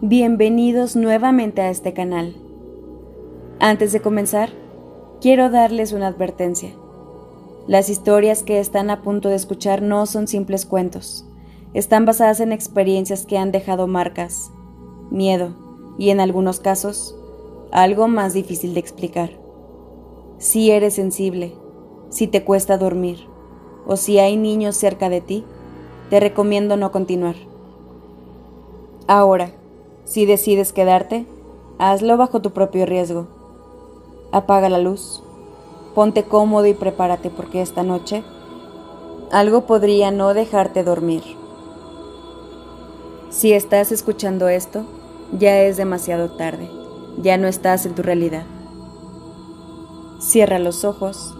Bienvenidos nuevamente a este canal. Antes de comenzar, quiero darles una advertencia. Las historias que están a punto de escuchar no son simples cuentos. Están basadas en experiencias que han dejado marcas, miedo y, en algunos casos, algo más difícil de explicar. Si eres sensible, si te cuesta dormir o si hay niños cerca de ti, te recomiendo no continuar. Ahora, si decides quedarte, hazlo bajo tu propio riesgo. Apaga la luz, ponte cómodo y prepárate porque esta noche algo podría no dejarte dormir. Si estás escuchando esto, ya es demasiado tarde, ya no estás en tu realidad. Cierra los ojos,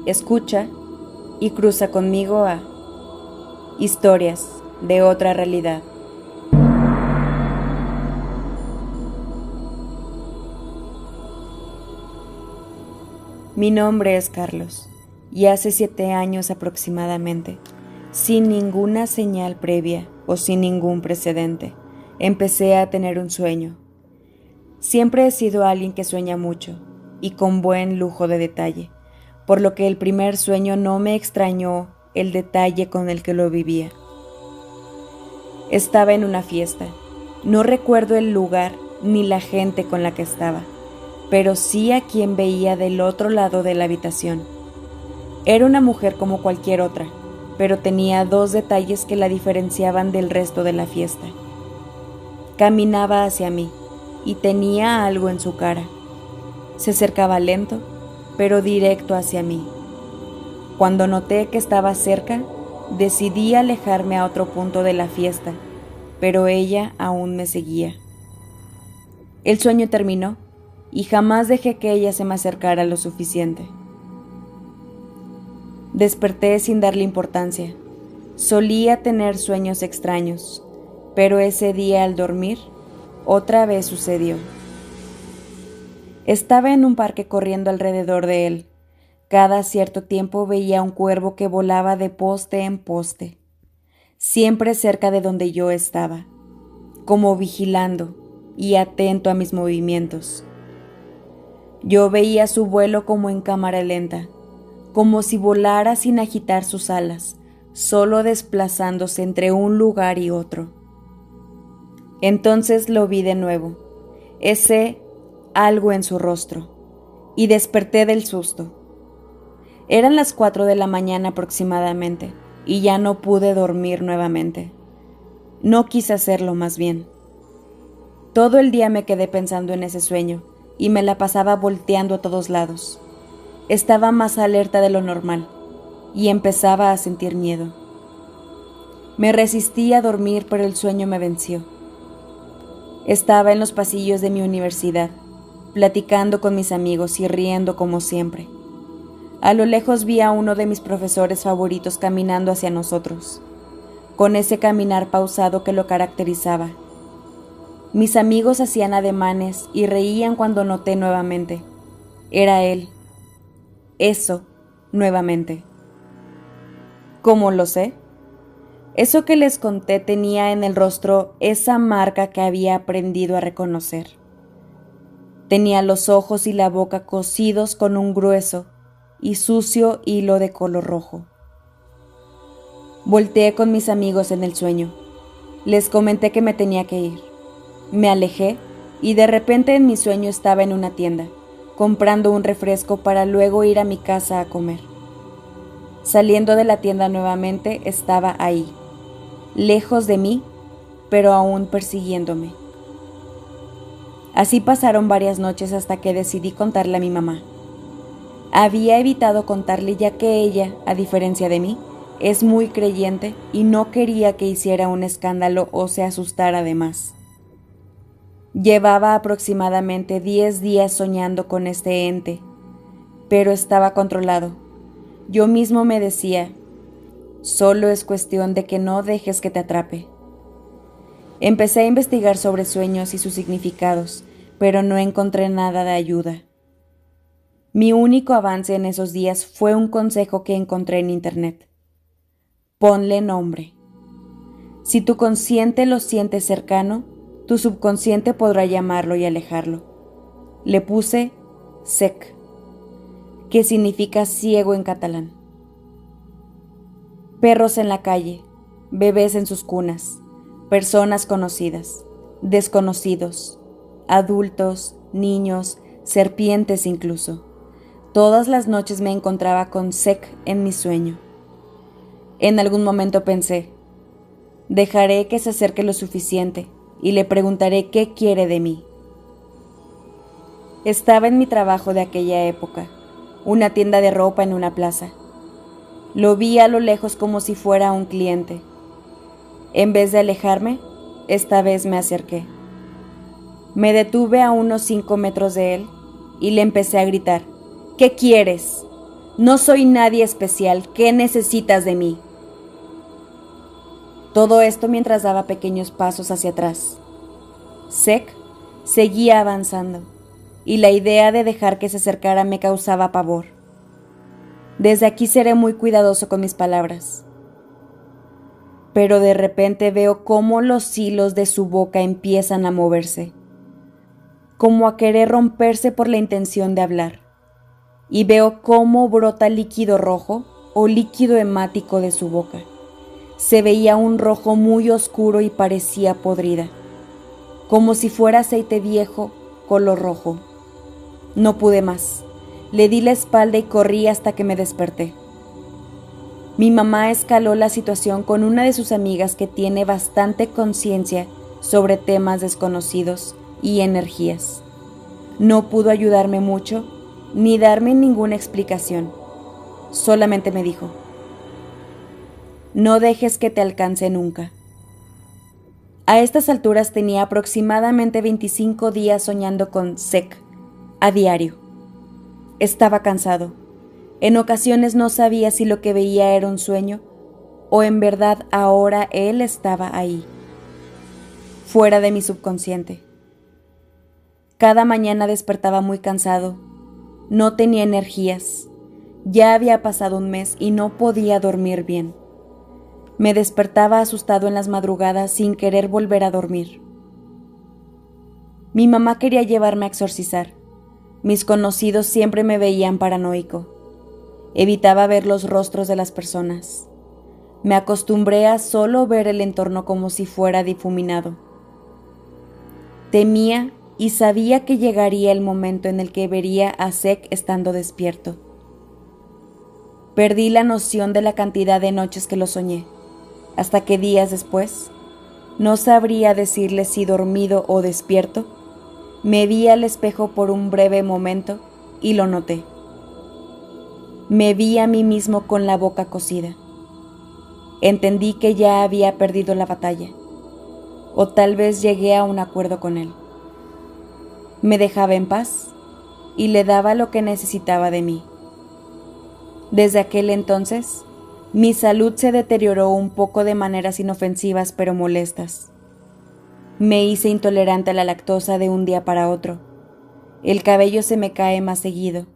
escucha y cruza conmigo a Historias de otra realidad. Mi nombre es Carlos, y hace 7 años aproximadamente, sin ninguna señal previa o sin ningún precedente, empecé a tener un sueño. Siempre he sido alguien que sueña mucho y con buen lujo de detalle, por lo que el primer sueño no me extrañó el detalle con el que lo vivía. Estaba en una fiesta, no recuerdo el lugar ni la gente con la que estaba, pero sí a quien veía del otro lado de la habitación. Era una mujer como cualquier otra, pero tenía 2 detalles que la diferenciaban del resto de la fiesta. Caminaba hacia mí y tenía algo en su cara. Se acercaba lento, pero directo hacia mí. Cuando noté que estaba cerca, decidí alejarme a otro punto de la fiesta, pero ella aún me seguía. El sueño terminó y jamás dejé que ella se me acercara lo suficiente. Desperté sin darle importancia. Solía tener sueños extraños, pero ese día al dormir, otra vez sucedió. Estaba en un parque corriendo alrededor de él. Cada cierto tiempo veía un cuervo que volaba de poste en poste, siempre cerca de donde yo estaba, como vigilando y atento a mis movimientos. Yo veía su vuelo como en cámara lenta, como si volara sin agitar sus alas, solo desplazándose entre un lugar y otro. Entonces lo vi de nuevo, ese algo en su rostro, y desperté del susto. Eran las 4 de la mañana aproximadamente, y ya no pude dormir nuevamente. No quise hacerlo, más bien. Todo el día me quedé pensando en ese sueño, y me la pasaba volteando a todos lados. Estaba más alerta de lo normal, y empezaba a sentir miedo. Me resistí a dormir, pero el sueño me venció. Estaba en los pasillos de mi universidad, platicando con mis amigos y riendo como siempre. A lo lejos vi a uno de mis profesores favoritos caminando hacia nosotros, con ese caminar pausado que lo caracterizaba. Mis amigos hacían ademanes y reían cuando noté nuevamente. Era él. Eso, nuevamente. ¿Cómo lo sé? Eso que les conté tenía en el rostro esa marca que había aprendido a reconocer. Tenía los ojos y la boca cosidos con un grueso y sucio hilo de color rojo. Volteé con mis amigos en el sueño. Les comenté que me tenía que ir. Me alejé y de repente en mi sueño estaba en una tienda, comprando un refresco para luego ir a mi casa a comer. Saliendo de la tienda nuevamente estaba ahí, lejos de mí, pero aún persiguiéndome. Así pasaron varias noches hasta que decidí contarle a mi mamá. Había evitado contarle ya que ella, a diferencia de mí, es muy creyente y no quería que hiciera un escándalo o se asustara de más. Llevaba aproximadamente 10 días soñando con este ente, pero estaba controlado. Yo mismo me decía, solo es cuestión de que no dejes que te atrape. Empecé a investigar sobre sueños y sus significados, pero no encontré nada de ayuda. Mi único avance en esos días fue un consejo que encontré en internet. Ponle nombre. Si tu consciente lo siente cercano, tu subconsciente podrá llamarlo y alejarlo. Le puse Sec, que significa ciego en catalán. Perros en la calle, bebés en sus cunas, personas conocidas, desconocidos, adultos, niños, serpientes incluso. Todas las noches me encontraba con Sec en mi sueño. En algún momento pensé, dejaré que se acerque lo suficiente y le preguntaré qué quiere de mí. Estaba en mi trabajo de aquella época, una tienda de ropa en una plaza. Lo vi a lo lejos como si fuera un cliente. En vez de alejarme, esta vez me acerqué. Me detuve a unos 5 metros de él y le empecé a gritar, ¿qué quieres? No soy nadie especial, ¿qué necesitas de mí? Todo esto mientras daba pequeños pasos hacia atrás. Sec seguía avanzando, y la idea de dejar que se acercara me causaba pavor. Desde aquí seré muy cuidadoso con mis palabras. Pero de repente veo cómo los hilos de su boca empiezan a moverse, como a querer romperse por la intención de hablar, y veo cómo brota líquido rojo o líquido hemático de su boca. Se veía un rojo muy oscuro y parecía podrida, como si fuera aceite viejo, color rojo. No pude más. Le di la espalda y corrí hasta que me desperté. Mi mamá escaló la situación con una de sus amigas que tiene bastante conciencia sobre temas desconocidos y energías. No pudo ayudarme mucho, ni darme ninguna explicación. Solamente me dijo, no dejes que te alcance nunca. A estas alturas tenía aproximadamente 25 días soñando con Sec, a diario. Estaba cansado. En ocasiones no sabía si lo que veía era un sueño o en verdad ahora él estaba ahí, fuera de mi subconsciente. Cada mañana despertaba muy cansado, no tenía energías, ya había pasado un mes y no podía dormir bien. Me despertaba asustado en las madrugadas sin querer volver a dormir. Mi mamá quería llevarme a exorcizar. Mis conocidos siempre me veían paranoico. Evitaba ver los rostros de las personas. Me acostumbré a solo ver el entorno como si fuera difuminado. Temía y sabía que llegaría el momento en el que vería a Sec estando despierto. Perdí la noción de la cantidad de noches que lo soñé, hasta que días después, no sabría decirle si dormido o despierto, me vi al espejo por un breve momento y lo noté. Me vi a mí mismo con la boca cocida. Entendí que ya había perdido la batalla, o tal vez llegué a un acuerdo con él. Me dejaba en paz y le daba lo que necesitaba de mí. Desde aquel entonces, mi salud se deterioró un poco de maneras inofensivas pero molestas. Me hice intolerante a la lactosa de un día para otro. El cabello se me cae más seguido.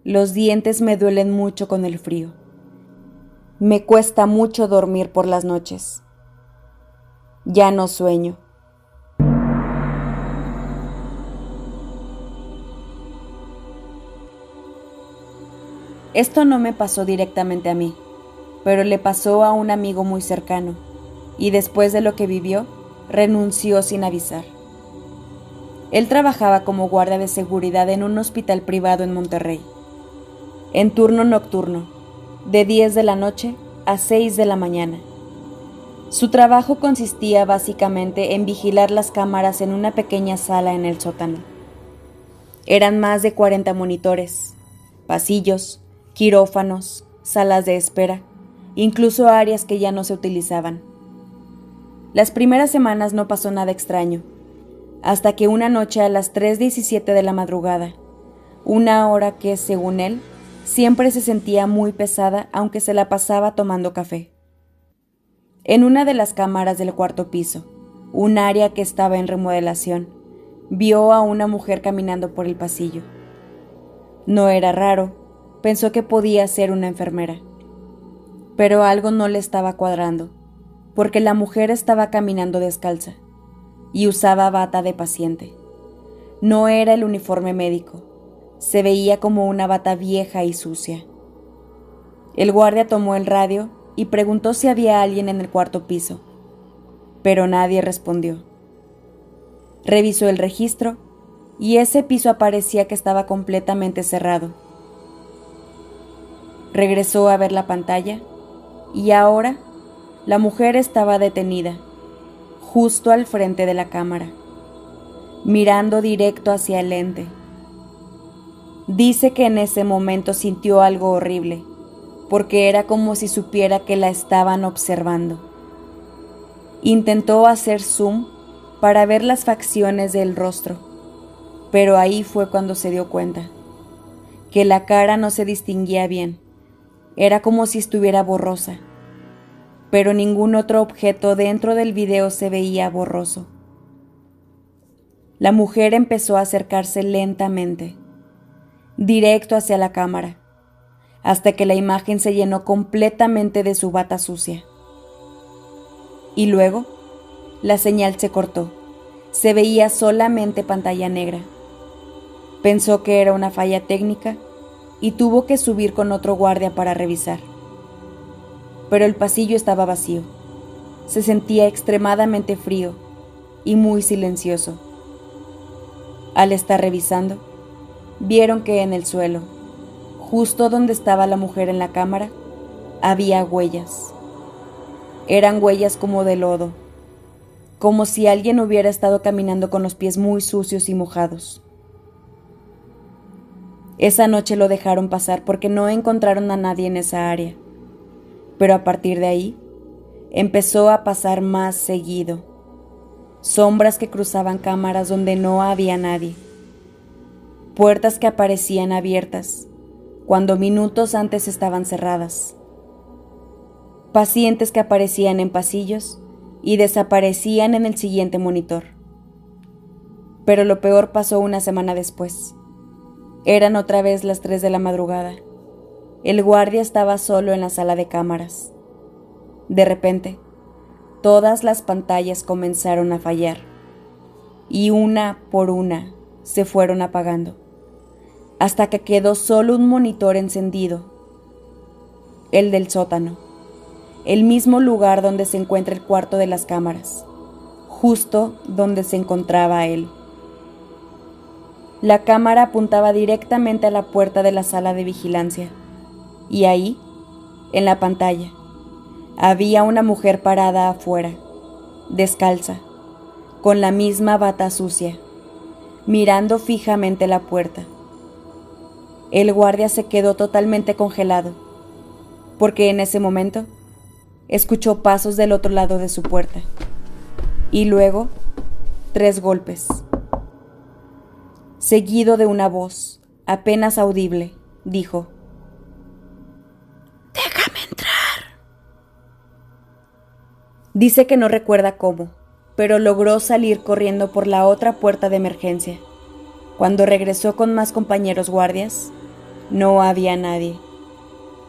Los dientes me duelen mucho con el frío. Me cuesta mucho dormir por las noches. Ya no sueño. Esto no me pasó directamente a mí, pero le pasó a un amigo muy cercano, y después de lo que vivió, renunció sin avisar. Él trabajaba como guardia de seguridad en un hospital privado en Monterrey, en turno nocturno, de 10 de la noche a 6 de la mañana. Su trabajo consistía básicamente en vigilar las cámaras en una pequeña sala en el sótano. Eran más de 40 monitores, pasillos, quirófanos, salas de espera, incluso áreas que ya no se utilizaban. Las primeras semanas no pasó nada extraño. hasta que una noche a las 3:17 de la madrugada, una hora que, según él, siempre se sentía muy pesada aunque se la pasaba tomando café. En una de las cámaras del cuarto piso, un área que estaba en remodelación, vio a una mujer caminando por el pasillo. No era raro, pensó que podía ser una enfermera. Pero algo no le estaba cuadrando, porque la mujer estaba caminando descalza y usaba bata de paciente. No era el uniforme médico, se veía como una bata vieja y sucia. El guardia tomó el radio y preguntó si había alguien en el cuarto piso, pero nadie respondió. Revisó el registro y ese piso aparecía que estaba completamente cerrado. Regresó a ver la pantalla y ahora la mujer estaba detenida, justo al frente de la cámara, mirando directo hacia el lente. Dice que en ese momento sintió algo horrible, porque era como si supiera que la estaban observando. Intentó hacer zoom para ver las facciones del rostro, pero ahí fue cuando se dio cuenta que la cara no se distinguía bien. Era como si estuviera borrosa, pero ningún otro objeto dentro del video se veía borroso. La mujer empezó a acercarse lentamente, directo hacia la cámara, hasta que la imagen se llenó completamente de su bata sucia. Y luego, la señal se cortó. Se veía solamente pantalla negra. Pensó que era una falla técnica y tuvo que subir con otro guardia para revisar. Pero el pasillo estaba vacío. Se sentía extremadamente frío y muy silencioso. Al estar revisando, vieron que en el suelo, justo donde estaba la mujer en la cámara, había huellas. Eran huellas como de lodo, como si alguien hubiera estado caminando con los pies muy sucios y mojados. Esa noche lo dejaron pasar porque no encontraron a nadie en esa área, pero a partir de ahí empezó a pasar más seguido. Sombras que cruzaban cámaras donde no había nadie. Puertas que aparecían abiertas cuando minutos antes estaban cerradas. Pacientes que aparecían en pasillos y desaparecían en el siguiente monitor. Pero lo peor pasó una semana después. Eran otra vez las 3 de la madrugada. El guardia estaba solo en la sala de cámaras. De repente, todas las pantallas comenzaron a fallar, y una por una se fueron apagando, hasta que quedó solo un monitor encendido, el del sótano, el mismo lugar donde se encuentra el cuarto de las cámaras, justo donde se encontraba él. La cámara apuntaba directamente a la puerta de la sala de vigilancia, y ahí, en la pantalla, había una mujer parada afuera, descalza, con la misma bata sucia, mirando fijamente la puerta. El guardia se quedó totalmente congelado, porque en ese momento escuchó pasos del otro lado de su puerta, y luego 3 golpes, seguido de una voz, apenas audible, dijo: «Déjame entrar». Dice que no recuerda cómo, pero logró salir corriendo por la otra puerta de emergencia. Cuando regresó con más compañeros guardias, no había nadie,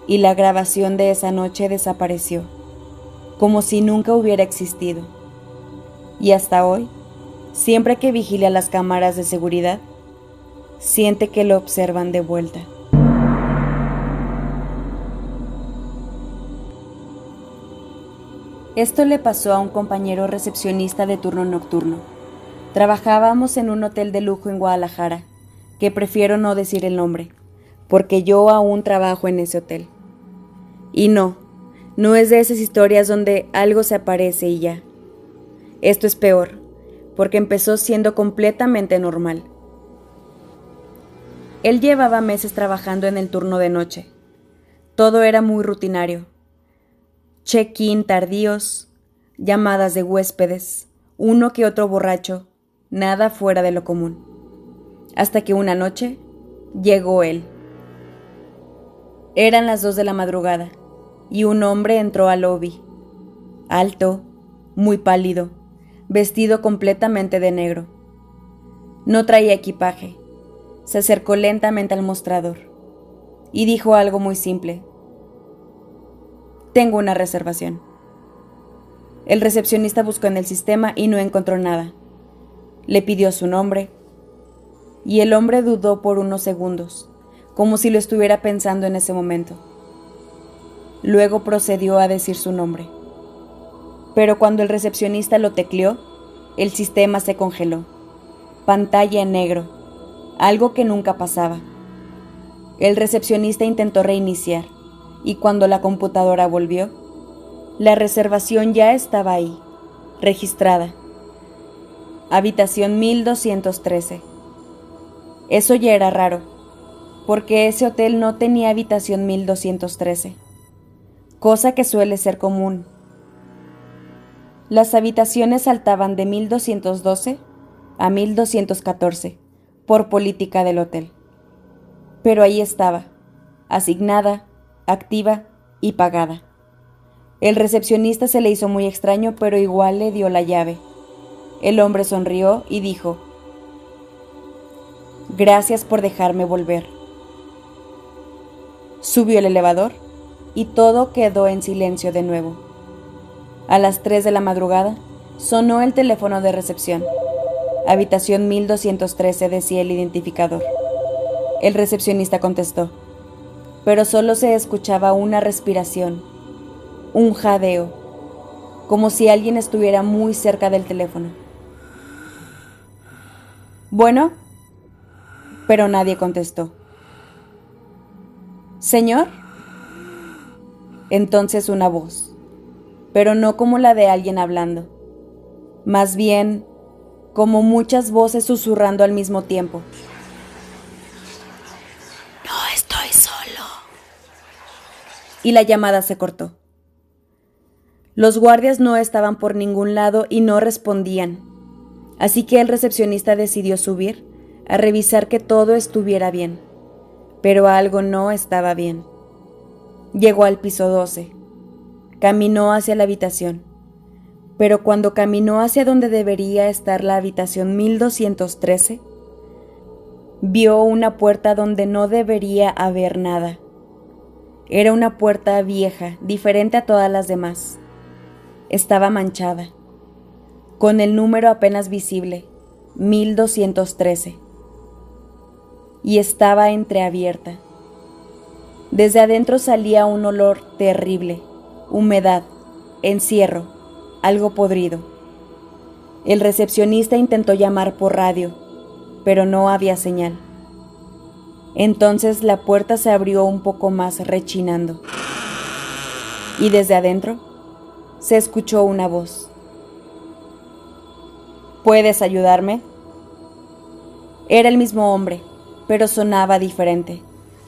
y la grabación de esa noche desapareció, como si nunca hubiera existido. Y hasta hoy, siempre que vigila las cámaras de seguridad, siente que lo observan de vuelta. Esto le pasó a un compañero recepcionista de turno nocturno. Trabajábamos en un hotel de lujo en Guadalajara, que prefiero no decir el nombre, porque yo aún trabajo en ese hotel. Y no es de esas historias donde algo se aparece y ya. Esto es peor, porque empezó siendo completamente normal. Él llevaba meses trabajando en el turno de noche. Todo era muy rutinario. Check-in tardíos, llamadas de huéspedes, uno que otro borracho nada fuera de lo común. Hasta que una noche llegó él. Eran las 2 de la madrugada y un hombre entró al lobby. Alto, muy pálido, vestido completamente de negro. No traía equipaje. Se acercó lentamente al mostrador y dijo algo muy simple. Tengo una reservación. El recepcionista buscó en el sistema y no encontró nada. Le pidió su nombre y el hombre dudó por unos segundos, como si lo estuviera pensando en ese momento. Luego procedió a decir su nombre. Pero cuando el recepcionista lo tecleó, el sistema se congeló. Pantalla en negro, algo que nunca pasaba. El recepcionista intentó reiniciar, y cuando la computadora volvió, la reservación ya estaba ahí, registrada. Habitación 1213. Eso ya era raro, porque ese hotel no tenía habitación 1213, cosa que suele ser común. Las habitaciones saltaban de 1212 a 1214 por política del hotel. Pero ahí estaba, asignada, activa y pagada. El recepcionista se le hizo muy extraño, pero igual le dio la llave. El hombre sonrió y dijo: «Gracias por dejarme volver». Subió el elevador y todo quedó en silencio de nuevo. A las 3 de la madrugada sonó el teléfono de recepción. Habitación 1213, decía el identificador. El recepcionista contestó, pero solo se escuchaba una respiración, un jadeo, como si alguien estuviera muy cerca del teléfono. «Bueno», pero nadie contestó. «¿Señor?». Entonces una voz, pero no como la de alguien hablando, más bien como muchas voces susurrando al mismo tiempo. «No estoy solo». Y la llamada se cortó. Los guardias no estaban por ningún lado y no respondían, así que el recepcionista decidió subir a revisar que todo estuviera bien, pero algo no estaba bien. Llegó al piso 12, caminó hacia la habitación, pero cuando caminó hacia donde debería estar la habitación 1213, vio una puerta donde no debería haber nada. Era una puerta vieja, diferente a todas las demás. Estaba manchada, con el número apenas visible, 1213, y estaba entreabierta. Desde adentro salía un olor terrible, humedad, encierro, algo podrido. El recepcionista intentó llamar por radio, pero no había señal. Entonces la puerta se abrió un poco más rechinando, y desde adentro se escuchó una voz. «¿Puedes ayudarme?». Era el mismo hombre, pero sonaba diferente,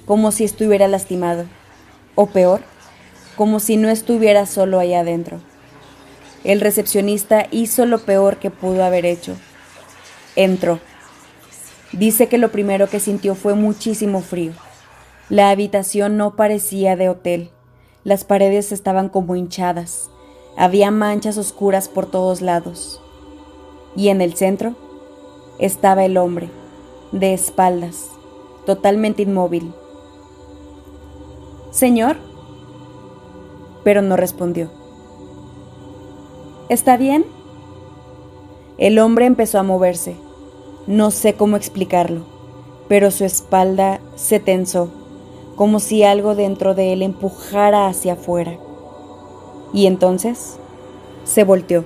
como si estuviera lastimado, o peor, como si no estuviera solo ahí adentro. El recepcionista hizo lo peor que pudo haber hecho. Entró. Dice que lo primero que sintió fue muchísimo frío. La habitación no parecía de hotel. Las paredes estaban como hinchadas. Había manchas oscuras por todos lados. Y en el centro estaba el hombre, de espaldas, totalmente inmóvil. «¿Señor?». Pero no respondió. «¿Está bien?». El hombre empezó a moverse. No sé cómo explicarlo, pero su espalda se tensó, como si algo dentro de él empujara hacia afuera. Y entonces se volteó.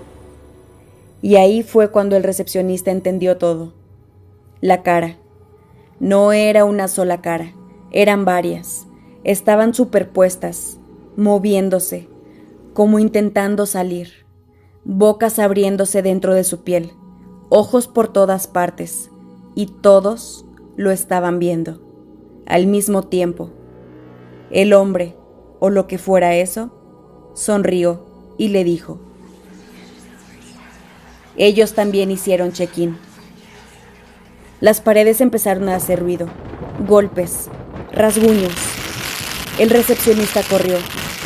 Y ahí fue cuando el recepcionista entendió todo. La cara. No era una sola cara, eran varias. Estaban superpuestas, moviéndose, como intentando salir. Bocas abriéndose dentro de su piel, ojos por todas partes, y todos lo estaban viendo, al mismo tiempo. El hombre, o lo que fuera eso, sonrió y le dijo. Ellos también hicieron check-in, Las paredes empezaron a hacer ruido, golpes, rasguños. El recepcionista corrió,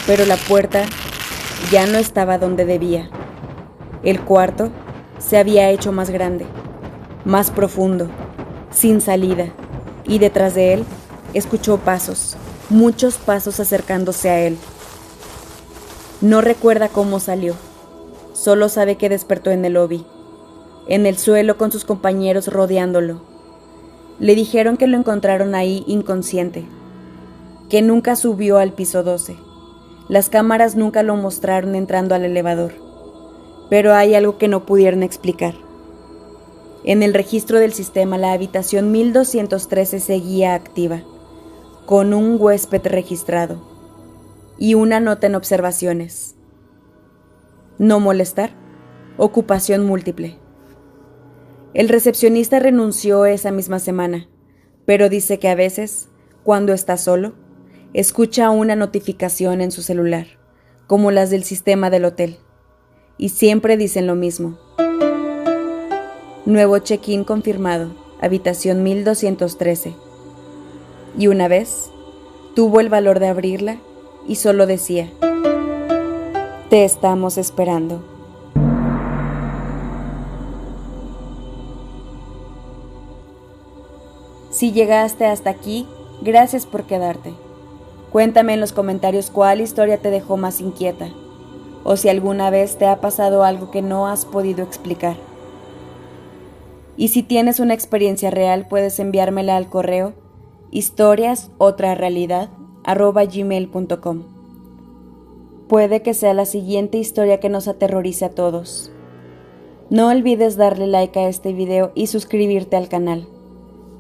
pero la puerta ya no estaba donde debía. El cuarto se había hecho más grande, más profundo, sin salida, y detrás de él escuchó pasos, muchos pasos acercándose a él. No recuerda cómo salió, solo sabe que despertó en el lobby, en el suelo con sus compañeros rodeándolo. Le dijeron que lo encontraron ahí inconsciente, que nunca subió al piso 12. Las cámaras nunca lo mostraron entrando al elevador, pero hay algo que no pudieron explicar. En el registro del sistema, la habitación 1213 seguía activa, con un huésped registrado y una nota en observaciones. No molestar, ocupación múltiple. El recepcionista renunció esa misma semana, pero dice que a veces, cuando está solo, escucha una notificación en su celular, como las del sistema del hotel, y siempre dicen lo mismo. Nuevo check-in confirmado, habitación 1213. Y una vez, tuvo el valor de abrirla y solo decía: te estamos esperando. Si llegaste hasta aquí, gracias por quedarte. Cuéntame en los comentarios cuál historia te dejó más inquieta, o si alguna vez te ha pasado algo que no has podido explicar. Y si tienes una experiencia real, puedes enviármela al correo historiasotrarealidad@gmail.com. Puede que sea la siguiente historia que nos aterrorice a todos. No olvides darle like a este video y suscribirte al canal,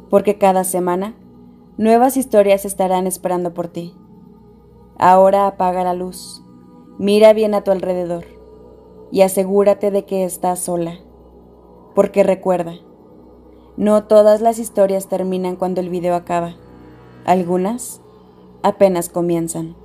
porque cada semana nuevas historias estarán esperando por ti. Ahora apaga la luz, mira bien a tu alrededor y asegúrate de que estás sola, porque recuerda, no todas las historias terminan cuando el video acaba, algunas apenas comienzan.